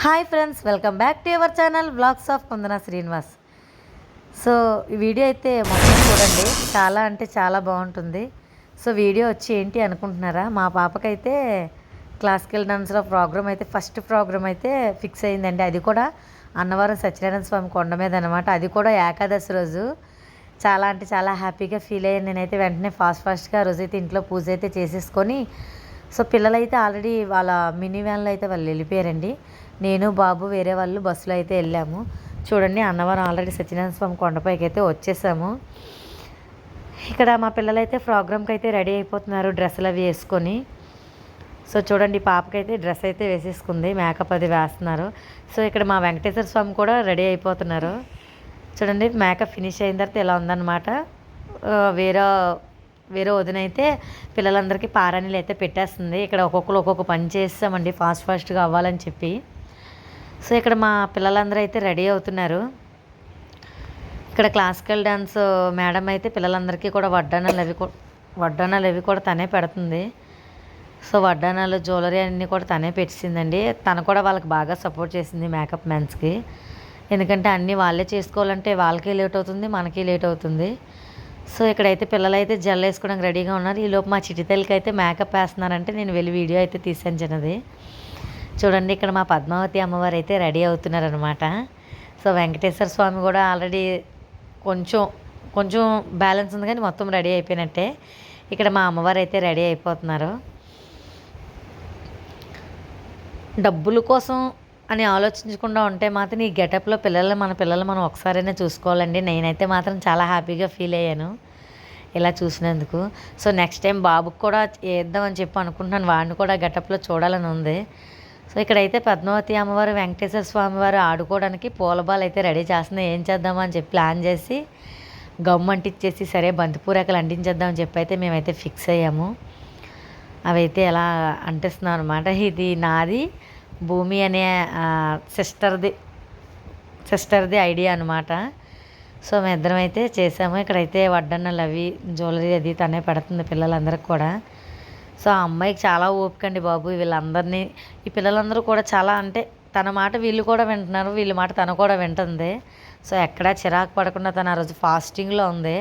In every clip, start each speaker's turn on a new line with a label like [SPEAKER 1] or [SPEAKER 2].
[SPEAKER 1] Hi friends, welcome back to our channel vlogs of Kundana Srinivas. So ఈ video అయితే మొత్తం చూడండి, చాలా అంటే చాలా బాగుంటుంది. సో వీడియో వచ్చి ఏంటి అనుకుంటున్నారా, మా పాపకైతే క్లాసికల్ డాన్స్లో ప్రోగ్రామ్ అయితే ఫస్ట్ ప్రోగ్రామ్ అయితే ఫిక్స్ అయిందండి. అది కూడా అన్నవరం సత్యనారాయణ స్వామి కొండ మీద అనమాట. అది కూడా ఏకాదశి రోజు. చాలా అంటే చాలా హ్యాపీగా ఫీల్ అయ్యాను నేనైతే. వెంటనే ఫాస్ట్గా రోజైతే ఇంట్లో పూజ అయితే చేసేసుకొని, సో పిల్లలైతే ఆల్రెడీ వాళ్ళ మినీ వ్యాన్లో అయితే వాళ్ళు వెళ్ళిపోయారండి. నేను బాబు వేరే వాళ్ళు బస్సులో అయితే వెళ్ళాము. చూడండి, అన్నవరం ఆల్రెడీ సత్యనారాయణ స్వామి కొండపైకి అయితే వచ్చేసాము. ఇక్కడ మా పిల్లలైతే ప్రోగ్రామ్కి అయితే రెడీ అయిపోతున్నారు, డ్రెస్సులు అవి వేసుకొని. సో చూడండి, పాపకైతే డ్రెస్ అయితే వేసేసుకుంది, మేకప్ అది వేస్తున్నారు. సో ఇక్కడ మా వెంకటేశ్వర స్వామి కూడా రెడీ అయిపోతున్నారు. చూడండి, మేకప్ ఫినిష్ అయిన తర్వాత ఇలా ఉందన్నమాట. వేరే వేరే వదిన అయితే పిల్లలందరికీ పారాణీలు అయితే పెట్టేస్తుంది. ఇక్కడ ఒక్కొక్కరు ఒక్కొక్క పని చేస్తామండి ఫాస్ట్గా అవ్వాలని చెప్పి. సో ఇక్కడ మా పిల్లలందరూ అయితే రెడీ అవుతున్నారు. ఇక్కడ క్లాసికల్ డ్యాన్స్ మేడం అయితే పిల్లలందరికీ కూడా వడ్డానాలు అవి కూడా తనే పెడుతుంది. సో వడ్డానాలు జ్యువెలరీ అన్నీ కూడా తనే పెట్టిందండి. తను కూడా వాళ్ళకి బాగా సపోర్ట్ చేసింది, మేకప్ మ్యాన్స్కి. ఎందుకంటే అన్నీ వాళ్ళే చేసుకోవాలంటే వాళ్ళకి లేట్ అవుతుంది, మనకి లేట్ అవుతుంది. సో ఇక్కడైతే పిల్లలైతే జల్ వేసుకోవడానికి రెడీగా ఉన్నారు. ఈలోపు మా చిటితల్లికి అయితే మేకప్ వేస్తున్నారంటే నేను వెళ్ళి వీడియో అయితే తీసాను చిన్నది. చూడండి, ఇక్కడ మా పద్మావతి అమ్మవారు అయితే రెడీ అవుతున్నారనమాట. సో వెంకటేశ్వర స్వామి కూడా ఆల్రెడీ కొంచెం కొంచెం బ్యాలెన్స్ ఉంది, కానీ మొత్తం రెడీ అయిపోయినట్టే. ఇక్కడ మా అమ్మవారు అయితే రెడీ అయిపోతున్నారు. డబ్బుల కోసం అని ఆలోచించకుండా ఉంటే మాత్రం ఈ గెటప్లో మన పిల్లలు మనం ఒకసారైనా చూసుకోవాలండి. నేనైతే మాత్రం చాలా హ్యాపీగా ఫీల్ అయ్యాను ఇలా చూసినందుకు. సో నెక్స్ట్ టైం బాబుకి కూడా వేద్దామని చెప్పి అనుకుంటున్నాను, వాడిని కూడా గెటప్లో చూడాలని ఉంది. సో ఇక్కడైతే పద్మావతి అమ్మవారు వెంకటేశ్వర స్వామి వారు ఆడుకోవడానికి పూలబాల్ అయితే రెడీ చేస్తున్నాయి. ఏం చేద్దామా అని చెప్పి ప్లాన్ చేసి గమ్ అంటించేసి సరే బంతిపూరకలు అంటించేద్దామని చెప్పి అయితే మేమైతే ఫిక్స్ అయ్యాము. అవైతే ఎలా అంటిస్తున్నాం అనమాట. ఇది నాది, భూమి అనే సిస్టర్ది ఐడియా అనమాట. సో మేము ఇద్దరం అయితే చేసాము. ఇక్కడైతే వడ్డన్నలు అవి జ్యువెలరీ అది తనే పెడుతుంది పిల్లలందరికీ కూడా. సో ఆ అమ్మాయికి చాలా ఓపిక అండి బాబు. వీళ్ళందరినీ, ఈ పిల్లలందరూ కూడా చాలా అంటే తన మాట వీళ్ళు కూడా వింటున్నారు, వీళ్ళ మాట తను కూడా వింటుంది. సో ఎక్కడా చిరాకు పడకుండా తను ఆ రోజు ఫాస్టింగ్లో ఉంది.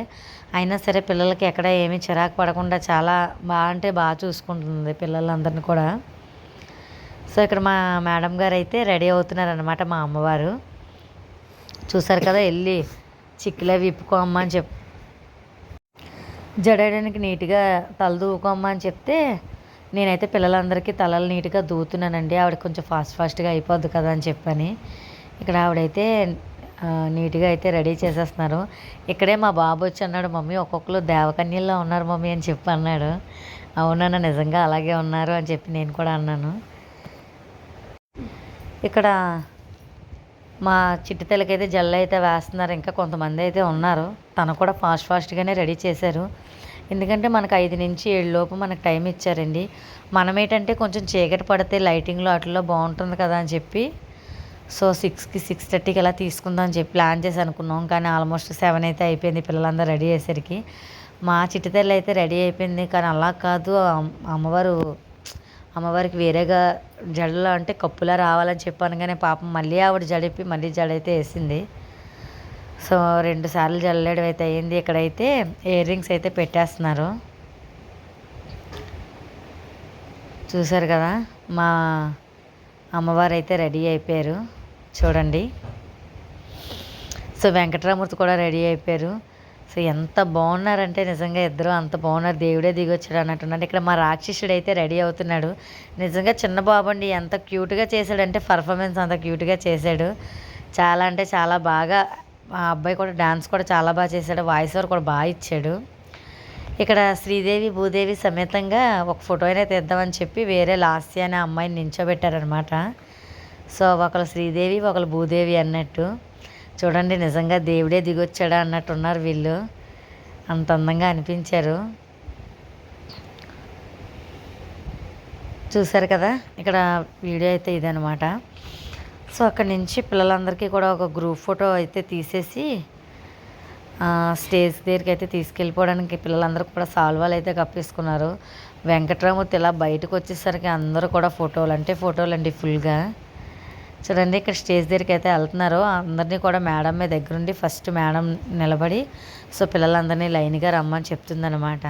[SPEAKER 1] అయినా సరే పిల్లలకి ఎక్కడ ఏమీ చిరాకు పడకుండా చాలా బాగా చూసుకుంటుంది పిల్లలందరినీ కూడా. సో ఇక్కడ మా మేడం గారు అయితే రెడీ అవుతున్నారనమాట, మా అమ్మవారు. చూసారు కదా, వెళ్ళి చిక్కులే విప్పుకోమ్మా అని జడేయడానికి నీట్గా తల దూకోమ్మా అని చెప్తే నేనైతే పిల్లలందరికీ తలలు నీట్గా దూతున్నానండి. ఆవిడ కొంచెం ఫాస్ట్గా అయిపోద్ది కదా అని చెప్పని ఇక్కడ ఆవిడైతే నీట్గా అయితే రెడీ చేసేస్తున్నారు. ఇక్కడే మా బాబు వచ్చి అన్నాడు, మమ్మీ ఒక్కొక్కరు దేవకన్యల్లో ఉన్నారు మమ్మీ అని చెప్పి అన్నాడు. అవునన్నా, నిజంగా అలాగే ఉన్నారు అని చెప్పి నేను కూడా అన్నాను. ఇక్కడ మా చిట్టితలకైతే జల్లు అయితే వేస్తున్నారు. ఇంకా కొంతమంది అయితే ఉన్నారు, తను కూడా ఫాస్ట్గానే రెడీ చేశారు. ఎందుకంటే మనకు 5 నుంచి 7 లోపు మనకు టైం ఇచ్చారండి. మనం ఏంటంటే కొంచెం చీకటి పడితే లైటింగ్లో అట్లలో బాగుంటుంది కదా అని చెప్పి సో 6కి 6:30కి ఇలా తీసుకుందాం అని చెప్పి ప్లాన్ చేసి అనుకున్నాం. కానీ ఆల్మోస్ట్ 7 అయితే అయిపోయింది పిల్లలందరూ రెడీ అయ్యేసరికి. మా చిట్టితల్లి అయితే రెడీ అయిపోయింది. కానీ అలా కాదు, అమ్మవారికి వేరేగా జడలో అంటే కప్పులా రావాలని చెప్పాను. కానీ పాపం మళ్ళీ ఆవిడ జడిపి మళ్ళీ జడైతే వేసింది. సో 2 సార్లు జల్లేయడం అయితే అయ్యింది. ఇక్కడైతే ఇయర్ రింగ్స్ అయితే పెట్టేస్తున్నారు. చూసారు కదా, మా అమ్మవారు అయితే రెడీ అయిపోయారు చూడండి. సో వెంకటరామూర్తి కూడా రెడీ అయిపోయారు. సో ఎంత బాగున్నారంటే నిజంగా ఇద్దరు అంత బాగున్నారు, దేవుడే దిగొచ్చాడు అన్నట్టున్నాడు. ఇక్కడ మా రాక్షసుడు అయితే రెడీ అవుతున్నాడు. నిజంగా చిన్న బాబు అండి, ఎంత క్యూట్గా చేశాడంటే పర్ఫార్మెన్స్ అంత క్యూట్గా చేశాడు. చాలా అంటే చాలా బాగా. ఆ అబ్బాయి కూడా డాన్స్ కూడా చాలా బాగా చేశాడు, వాయిస్ ఓవర్ కూడా బాగా ఇచ్చాడు. ఇక్కడ శ్రీదేవి భూదేవి సమేతంగా ఒక ఫోటో అయినా తీద్దామని చెప్పి వేరే లాస్య అనే అమ్మాయిని నించోబెట్టారనమాట. సో ఒకరు శ్రీదేవి ఒకరు భూదేవి అన్నట్టు. చూడండి, నిజంగా దేవుడే దిగొచ్చాడా అన్నట్టున్నారు వీళ్ళు, అంత అందంగా అనిపించారు. చూసారు కదా, ఇక్కడ వీడియో అయితే ఇదనమాట. సో అక్కడి నుంచి పిల్లలందరికీ కూడా ఒక గ్రూప్ ఫోటో అయితే తీసేసి స్టేజ్ దగ్గరికి అయితే తీసుకెళ్ళిపోవడానికి పిల్లలందరూ కూడా సాల్వాలు అయితే కప్పేసుకున్నారు. వెంకటరామూర్తి ఇలా బయటకు వచ్చేసరికి అందరూ కూడా ఫోటోలు అండి ఫుల్గా. చూడండి ఇక్కడ స్టేజ్ దగ్గరికి అయితే వెళ్తున్నారు. అందరినీ కూడా మేడం మీద దగ్గరుండి ఫస్ట్ మేడం నిలబడి సో పిల్లలందరినీ లైన్గా రమ్మని చెప్తుందనమాట.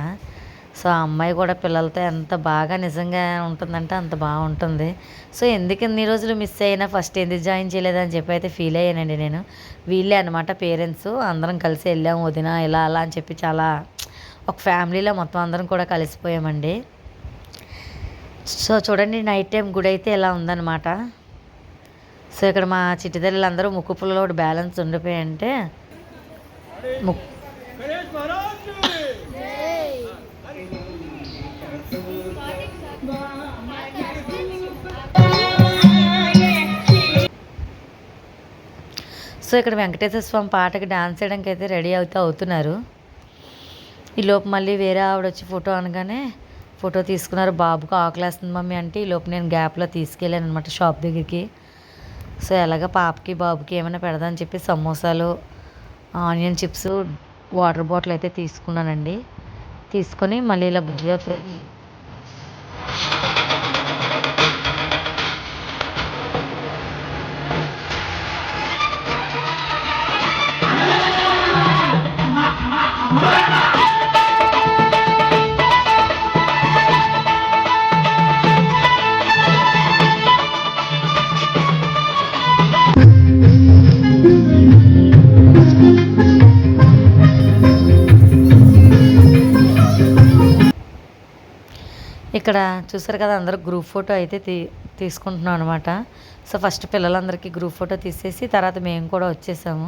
[SPEAKER 1] సో ఆ అమ్మాయి కూడా పిల్లలతో ఎంత బాగా నిజంగా ఉంటుందంటే అంత బాగుంటుంది. సో ఎందుకు ఇన్ని రోజులు మిస్ అయినా ఫస్ట్ ఎందుకు జాయిన్ చేయలేదని చెప్పి అయితే ఫీల్ అయ్యానండి నేను. వీళ్ళే అనమాట పేరెంట్స్, అందరం కలిసి వెళ్ళాము వదిన ఇలా అలా అని చెప్పి చాలా ఒక ఫ్యామిలీలో మొత్తం అందరం కూడా కలిసిపోయామండి. సో చూడండి నైట్ టైం గుడి అయితే ఇలా ఉందన్నమాట. సో ఇక్కడ మా చిట్టిదల్లందరూ ముక్కు పుల్లలో ఒకటి బ్యాలెన్స్ ఉండిపోయాయంటే సో ఇక్కడ వెంకటేశ్వర స్వామి పాటకి డాన్స్ చేయడానికి అయితే రెడీ అవుతున్నారు. ఈ లోపు మళ్ళీ వేరే ఆవిడ వచ్చి ఫోటో అనగానే ఫోటో తీసుకున్నారు. బాబుకు ఆకలేస్తుంది మమ్మీ అంటే ఈ లోపు నేను గ్యాప్లో తీసుకెళ్ళాను అనమాట షాప్ దగ్గరికి. సో ఎలాగ పాపకి బాబుకి ఏమైనా పెడదామని చెప్పి సమోసాలు, ఆనియన్ చిప్స్, వాటర్ బాటిల్ అయితే తీసుకున్నానండి. తీసుకొని మళ్ళీ ఇలా బుజ్జిగా ఇక్కడ చూసారు కదా అందరూ గ్రూప్ ఫోటో అయితే తీసుకుంటున్నాం అనమాట. సో ఫస్ట్ పిల్లలందరికీ గ్రూప్ ఫోటో తీసేసి తర్వాత మేము కూడా వచ్చేసాము.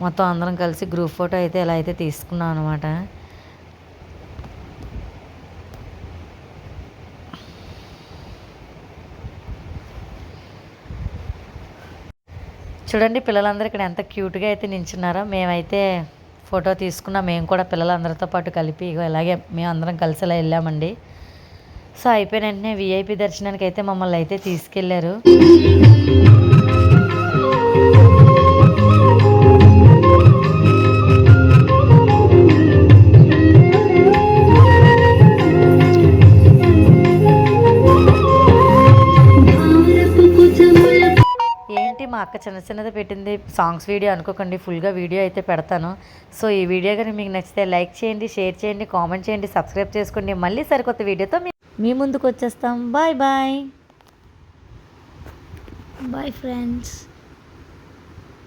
[SPEAKER 1] మొత్తం అందరం కలిసి గ్రూప్ ఫోటో అయితే ఇలా అయితే తీసుకున్నాం అనమాట. చూడండి పిల్లలందరూ ఇక్కడ ఎంత క్యూట్గా అయితే నించున్నారో. మేమైతే ఫోటో తీసుకున్నాం, మేము కూడా పిల్లలందరితో పాటు కలిపి ఇలాగే మేము అందరం కలిసి ఇలా వెళ్ళామండి. సో అయిపోయిన వెంటనే విఐపి దర్శనానికి అయితే మమ్మల్ని అయితే తీసుకెళ్లారు. ఏంటి మా అక్క చిన్న చిన్నది పెట్టింది సాంగ్స్ వీడియో అనుకోకండి, ఫుల్గా వీడియో అయితే పెడతాను. సో ఈ వీడియో కానీ మీకు నచ్చితే లైక్ చేయండి, షేర్ చేయండి, కామెంట్ చేయండి, సబ్స్క్రైబ్ చేసుకోండి. మళ్ళీ సరికొత్త వీడియోతో మీ ముందుకు వచ్చేస్తాం. Bye bye.
[SPEAKER 2] Bye friends.